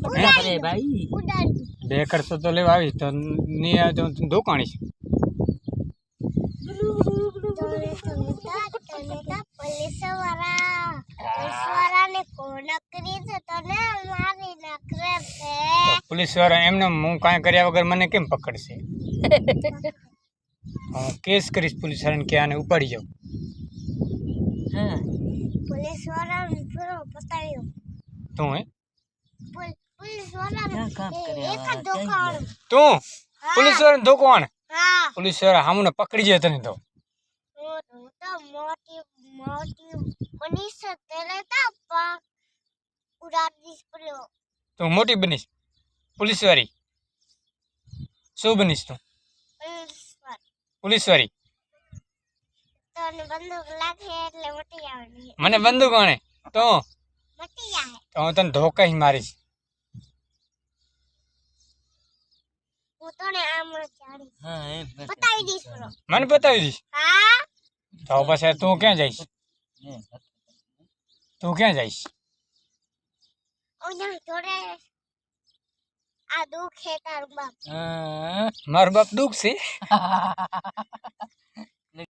અરે ભાઈ બે કરશો તો લેવા આવીશ તો નહીં આવે તો દુકાણીશ પોલીસ વાળા એમને હું કાંઈ કર્યા વગર મને કેમ પકડશે હું કેસ કરીશ પોલીસ વાળાને કે આને ઉપાડી જાઉં હા પોલીસ વાળા પતાવ્યો તું હે પોલીસ વાળા ક્યાં કામ કર્યા એક જ દુકાન તું પોલીસ વાળાને ધોકવાણ હા પોલીસ વાળા હામને પકડી જાય તને તો હું તો મોટી પોલીસ તેરે તા ઉડાડીશ પડ્યો તું મોટી બનીશ પોલીસ વાળી શું બનીશ તું પોલીસ વાળી તને બંદૂક લાગે એટલે મટી આવે મને બંદૂક આણે તો મટી જાય તો હું તને ધોકા જ મારીશ હું તને આમ ચાડીશ હા એમ બતાવી દઈશ બરો મને બતાવી દઈશ હા તો પછી તું ક્યાં જઈશ તું ક્યાં જઈશ ઓના જોડે આ દુખ હે તારું બાપ મારું બાપ દુઃખ છે